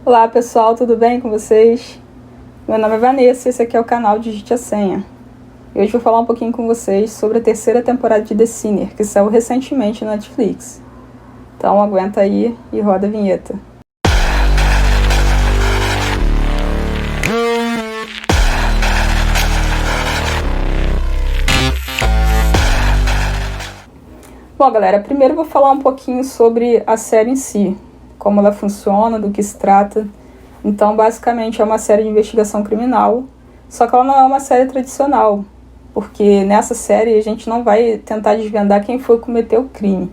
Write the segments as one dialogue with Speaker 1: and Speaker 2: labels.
Speaker 1: Olá pessoal, tudo bem com vocês? Meu nome é Vanessa e esse aqui é o canal Digite a Senha. E hoje vou falar um pouquinho com vocês sobre a terceira temporada de The Sinner, que saiu recentemente na Netflix. Então aguenta aí e roda a vinheta. Bom galera, primeiro eu vou falar um pouquinho sobre a série em si, como ela funciona, do que se trata. Então, basicamente, é uma série de investigação criminal, só que ela não é uma série tradicional, porque nessa série a gente não vai tentar desvendar quem foi que cometeu o crime.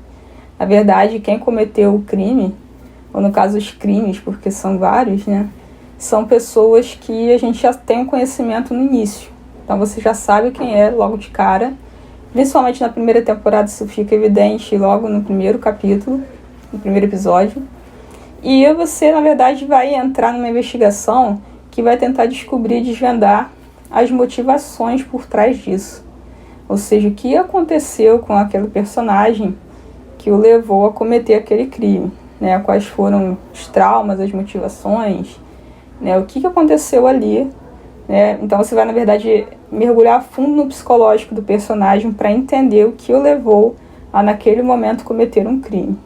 Speaker 1: Na verdade, quem cometeu o crime, ou no caso os crimes, porque são vários, né, são pessoas que a gente já tem um conhecimento no início. Então você já sabe quem é logo de cara, principalmente na primeira temporada isso fica evidente logo no primeiro capítulo, no primeiro episódio. E você, na verdade, vai entrar numa investigação que vai tentar descobrir e desvendar as motivações por trás disso. Ou seja, o que aconteceu com aquele personagem que o levou a cometer aquele crime, né? Quais foram os traumas, as motivações, né? O que aconteceu ali, né? Então você vai, na verdade, mergulhar a fundo no psicológico do personagem para entender o que o levou a, naquele momento, cometer um crime,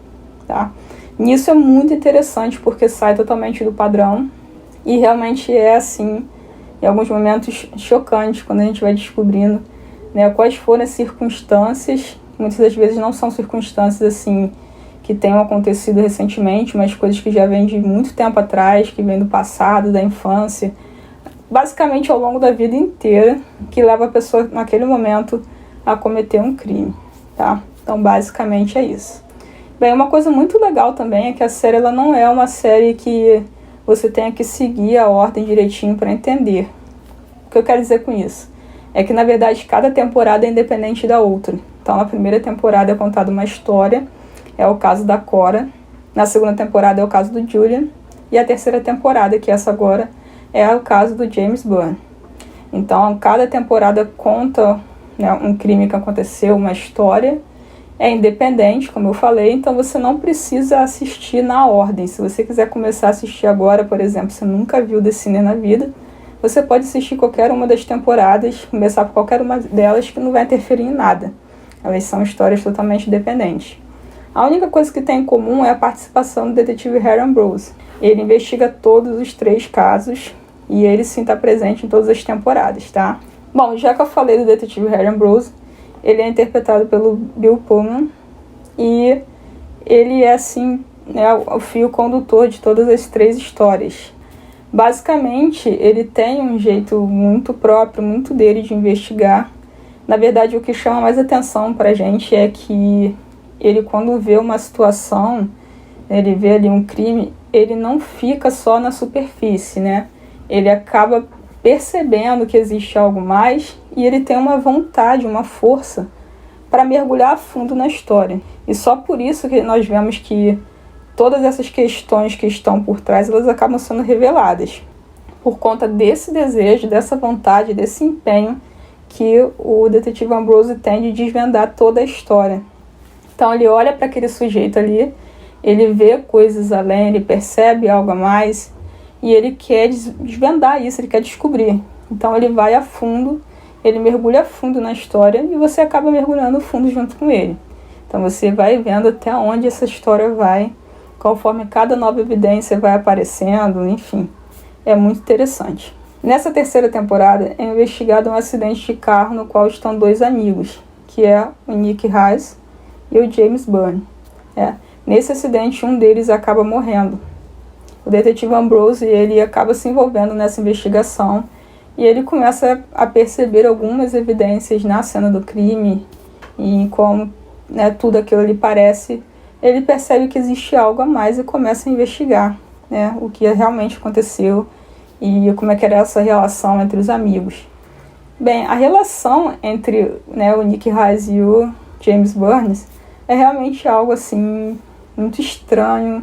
Speaker 1: tá? Nisso é muito interessante porque sai totalmente do padrão e realmente é assim, em alguns momentos chocante quando a gente vai descobrindo, né, quais foram as circunstâncias. Muitas das vezes não são circunstâncias assim que tenham acontecido recentemente, mas coisas que já vêm de muito tempo atrás, que vêm do passado, da infância, basicamente ao longo da vida inteira, que leva a pessoa naquele momento a cometer um crime, tá? Então basicamente é isso. Bem, uma coisa muito legal também é que a série ela não é uma série que você tenha que seguir a ordem direitinho para entender. O que eu quero dizer com isso? É que, na verdade, cada temporada é independente da outra. Então, na primeira temporada é contada uma história, é o caso da Cora. Na segunda temporada é o caso do Julian. E a terceira temporada, que é essa agora, é o caso do James Byrne. Então, cada temporada conta, né, um crime que aconteceu, uma história. É independente, como eu falei, então você não precisa assistir na ordem. Se você quiser começar a assistir agora, por exemplo, você nunca viu The Sinner na vida, você pode assistir qualquer uma das temporadas, começar por qualquer uma delas que não vai interferir em nada. Elas são histórias totalmente independentes. A única coisa que tem em comum é a participação do detetive Harry Ambrose. Ele investiga todos os 3 casos e ele sim está presente em todas as temporadas, tá? Bom, já que eu falei do detetive Harry Ambrose, ele é interpretado pelo Bill Pullman e ele é, assim, né, o fio condutor de todas as 3 histórias. Basicamente, ele tem um jeito muito próprio, muito dele de investigar. Na verdade, o que chama mais atenção pra gente é que ele, quando vê uma situação, ele vê ali um crime, ele não fica só na superfície, né? Ele acaba percebendo que existe algo mais e ele tem uma vontade, uma força para mergulhar a fundo na história. E só por isso que nós vemos que todas essas questões que estão por trás, elas acabam sendo reveladas. Por conta desse desejo, dessa vontade, desse empenho que o detetive Ambrose tem de desvendar toda a história. Então ele olha para aquele sujeito ali, ele vê coisas além, ele percebe algo a mais, e ele quer desvendar isso, ele quer descobrir. Então ele vai a fundo, ele mergulha a fundo na história e você acaba mergulhando fundo junto com ele. Então você vai vendo até onde essa história vai, conforme cada nova evidência vai aparecendo, enfim. É muito interessante. Nessa terceira temporada é investigado um acidente de carro no qual estão 2 amigos, que é o Nick Haas e o James Byrne. Nesse acidente, um deles acaba morrendo. O detetive Ambrose, ele acaba se envolvendo nessa investigação e ele começa a perceber algumas evidências na cena do crime e em como, né, tudo aquilo ali parece. Ele percebe que existe algo a mais e começa a investigar, né, o que realmente aconteceu e como é que era essa relação entre os amigos. Bem, a relação entre, né, o Nick Haas e o James Byrne é realmente algo assim muito estranho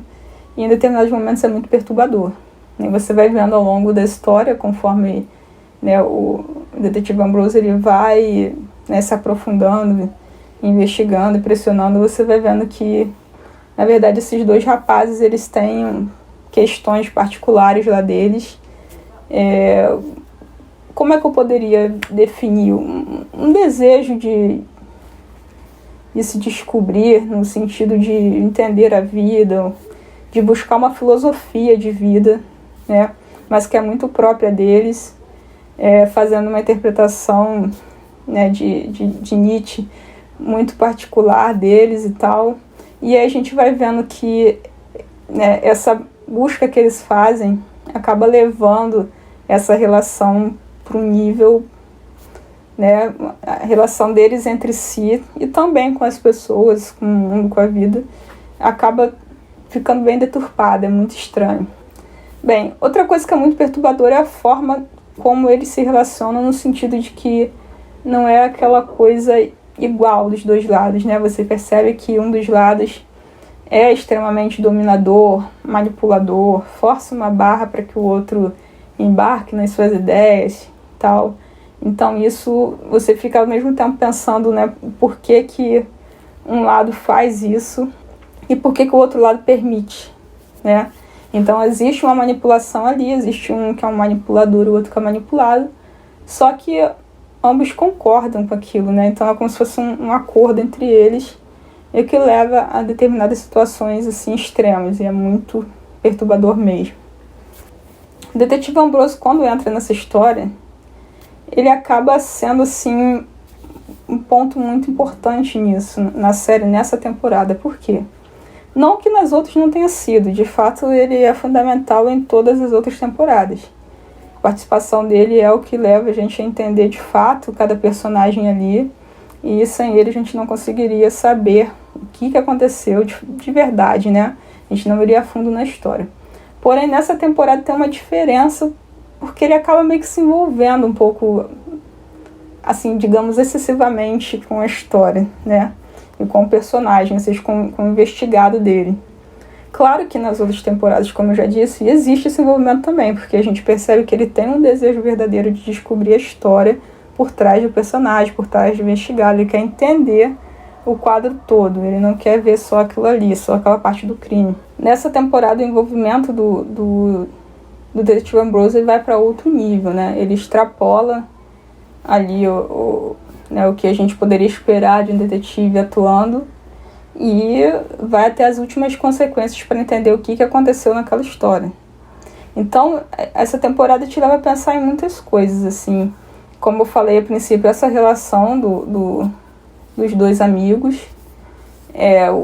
Speaker 1: e em determinados momentos é muito perturbador. E você vai vendo ao longo da história, conforme, né, o detetive Ambrose ele vai, né, se aprofundando, investigando, pressionando, você vai vendo que, na verdade, esses 2 rapazes eles têm questões particulares lá deles. Como é que eu poderia definir um desejo de se descobrir no sentido de entender a vida, de buscar uma filosofia de vida, né, mas que é muito própria deles, fazendo uma interpretação, né, de Nietzsche muito particular deles e tal. E aí a gente vai vendo que, né, essa busca que eles fazem acaba levando essa relação para um nível, né, a relação deles entre si e também com as pessoas, com o mundo, com a vida, acaba ficando bem deturpada, é muito estranho. Bem, outra coisa que é muito perturbadora é a forma como eles se relacionam, no sentido de que não é aquela coisa igual dos dois lados, né? Você percebe que um dos lados é extremamente dominador, manipulador, força uma barra para que o outro embarque nas suas ideias e tal. Então isso, você fica ao mesmo tempo pensando, né, por que um lado faz isso e por que o outro lado permite, né? Então existe uma manipulação ali, existe um que é um manipulador e o outro que é manipulado, só que ambos concordam com aquilo, né? Então é como se fosse um acordo entre eles, e o que leva a determinadas situações assim extremas, e é muito perturbador mesmo. O detetive Ambrosio, quando entra nessa história, ele acaba sendo assim um ponto muito importante nisso, na série, nessa temporada. Por quê? Não que nas outras não tenha sido, de fato ele é fundamental em todas as outras temporadas. A participação dele é o que leva a gente a entender de fato cada personagem ali, e sem ele a gente não conseguiria saber o que aconteceu de verdade, né? A gente não iria a fundo na história. Porém, nessa temporada tem uma diferença, porque ele acaba meio que se envolvendo um pouco, assim, digamos, excessivamente com a história, né? E com o personagem, ou seja, com o investigado dele. Claro que nas outras temporadas, como eu já disse, existe esse envolvimento também, porque a gente percebe que ele tem um desejo verdadeiro de descobrir a história por trás do personagem, por trás do investigado. Ele quer entender o quadro todo, ele não quer ver só aquilo ali, só aquela parte do crime. Nessa temporada, o envolvimento do detetive Ambrosio, ele vai para outro nível, né? Ele extrapola ali né, o que a gente poderia esperar de um detetive atuando, e vai até as últimas consequências para entender o que aconteceu naquela história. Então, essa temporada te leva a pensar em muitas coisas, assim. Como eu falei a princípio, essa relação dos dois amigos,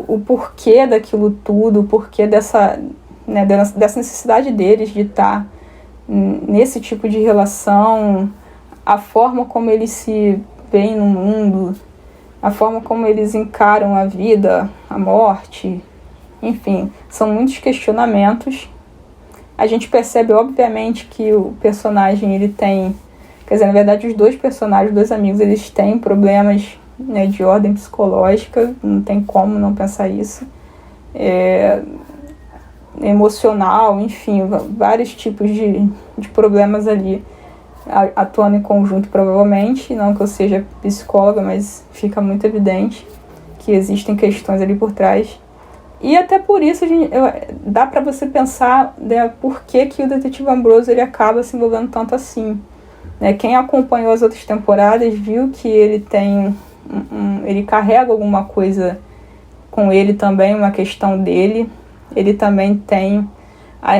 Speaker 1: o porquê daquilo tudo, o porquê dessa necessidade deles de estar nesse tipo de relação, a forma como eles se veem no mundo, a forma como eles encaram a vida, a morte, enfim, são muitos questionamentos. A gente percebe, obviamente, que o personagem, ele tem, quer dizer, na verdade, os dois personagens, os dois amigos, eles têm problemas, né, de ordem psicológica, não tem como não pensar isso, emocional, enfim, vários tipos de problemas ali, atuando em conjunto, provavelmente. Não que eu seja psicóloga, mas fica muito evidente que existem questões ali por trás. E até por isso dá para você pensar, né, por que o detetive Ambrosio ele acaba se envolvendo tanto assim. Né? Quem acompanhou as outras temporadas viu que ele tem ele carrega alguma coisa com ele também, uma questão dele. Ele também tem,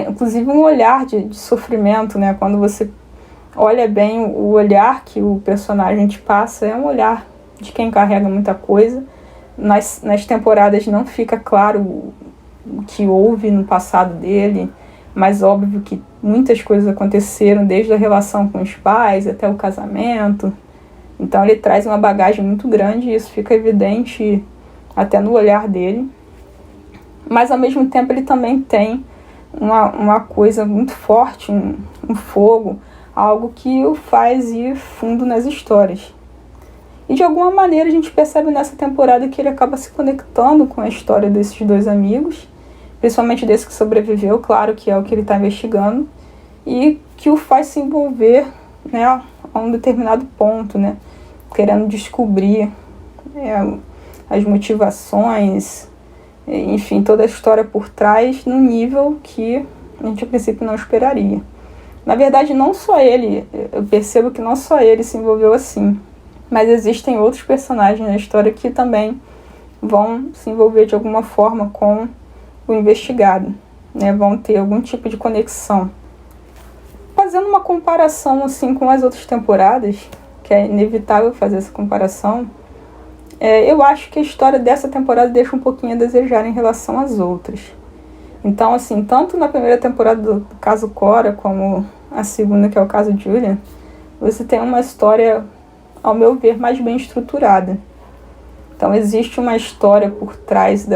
Speaker 1: inclusive, um olhar de sofrimento, né? Quando você olha bem, o olhar que o personagem te passa é um olhar de quem carrega muita coisa. Nas temporadas não fica claro o que houve no passado dele, mas óbvio que muitas coisas aconteceram, desde a relação com os pais até o casamento. Então ele traz uma bagagem muito grande, e isso fica evidente até no olhar dele. Mas ao mesmo tempo ele também tem uma coisa muito forte, um fogo, algo que o faz ir fundo nas histórias. E de alguma maneira a gente percebe nessa temporada que ele acaba se conectando com a história desses dois amigos, principalmente desse que sobreviveu, claro que é o que ele está investigando, e que o faz se envolver, né, a um determinado ponto, né, querendo descobrir as motivações, enfim, toda a história por trás, num nível que a gente a princípio não esperaria. Na verdade, não só ele, eu percebo que não só ele se envolveu assim, mas existem outros personagens na história que também vão se envolver de alguma forma com o investigado, né? Vão ter algum tipo de conexão. Fazendo uma comparação assim com as outras temporadas, que é inevitável fazer essa comparação, eu acho que a história dessa temporada deixa um pouquinho a desejar em relação às outras. Então, assim, tanto na primeira temporada do caso Cora, como a segunda, que é o caso Julian, você tem uma história, ao meu ver, mais bem estruturada. Então, existe uma história por trás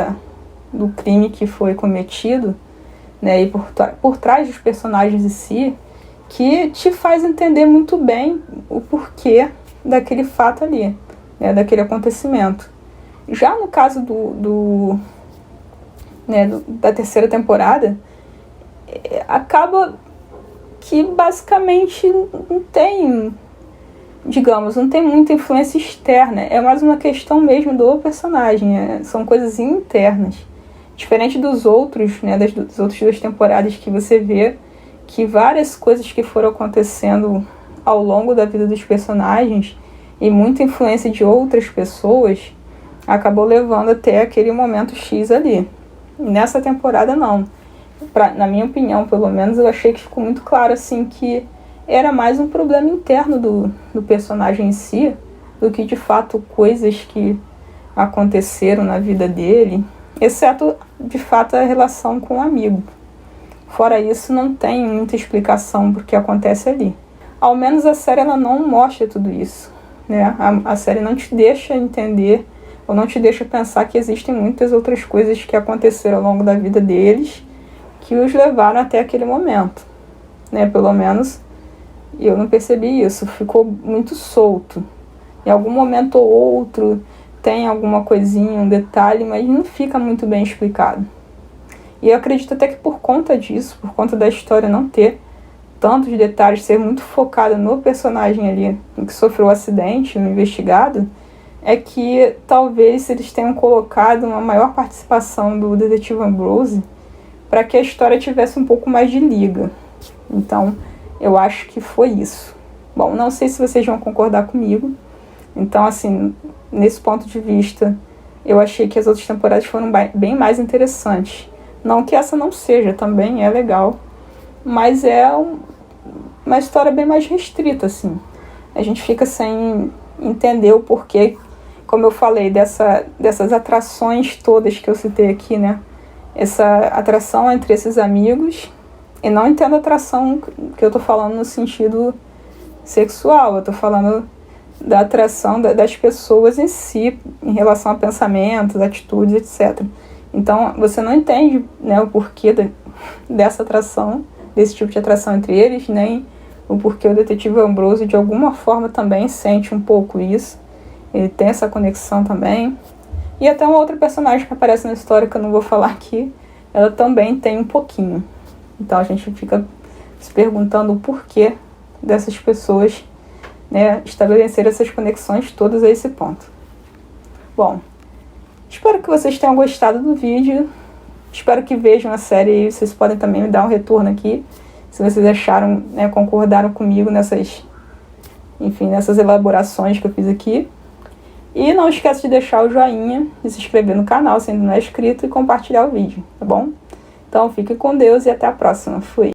Speaker 1: do crime que foi cometido, né, e por trás dos personagens em si, que te faz entender muito bem o porquê daquele fato ali, né, daquele acontecimento. Já no caso da terceira temporada, acaba que basicamente não tem, digamos, não tem muita influência externa. É mais uma questão mesmo do personagem, são coisas internas. Diferente dos outros, né, das outras 2 temporadas, que você vê que várias coisas que foram acontecendo ao longo da vida dos personagens e muita influência de outras pessoas acabou levando até aquele momento X ali. Nessa temporada não. Na minha opinião, pelo menos, eu achei que ficou muito claro assim, que era mais um problema interno do personagem em si, do que de fato coisas que aconteceram na vida dele, exceto de fato a relação com o amigo. Fora isso, não tem muita explicação pro que acontece ali. Ao menos a série ela não mostra tudo isso, né? A série não te deixa entender ou não te deixa pensar que existem muitas outras coisas que aconteceram ao longo da vida deles que os levaram até aquele momento, né? Pelo menos eu não percebi isso, ficou muito solto. Em algum momento ou outro tem alguma coisinha, um detalhe, mas não fica muito bem explicado. E eu acredito até que por conta disso, por conta da história não ter tantos detalhes, ser muito focada no personagem ali, que sofreu o acidente, no investigado, é que talvez eles tenham colocado uma maior participação do detetive Ambrose para que a história tivesse um pouco mais de liga. Então, eu acho que foi isso. Bom, não sei se vocês vão concordar comigo. Então, assim, nesse ponto de vista, eu achei que as outras temporadas foram bem mais interessantes. Não que essa não seja, também é legal, mas é uma história bem mais restrita, assim. A gente fica sem entender o porquê, como eu falei, dessas atrações todas que eu citei aqui, né? Essa atração entre esses amigos, e não entendo a atração que eu tô falando no sentido sexual, eu tô falando da atração das pessoas em si, em relação a pensamentos, atitudes, etc. Então, você não entende, né, o porquê dessa atração, desse tipo de atração entre eles, nem o porquê o detetive Ambrose, de alguma forma, também sente um pouco isso. Ele tem essa conexão também. E até uma outra personagem que aparece na história, que eu não vou falar aqui, ela também tem um pouquinho. Então, a gente fica se perguntando o porquê dessas pessoas, né, estabelecer essas conexões todas a esse ponto. Bom, espero que vocês tenham gostado do vídeo. Espero que vejam a série e vocês podem também me dar um retorno aqui. Se vocês acharam, né, concordaram comigo nessas elaborações que eu fiz aqui. E não esqueça de deixar o joinha, de se inscrever no canal se ainda não é inscrito e compartilhar o vídeo, tá bom? Então fique com Deus e até a próxima. Fui!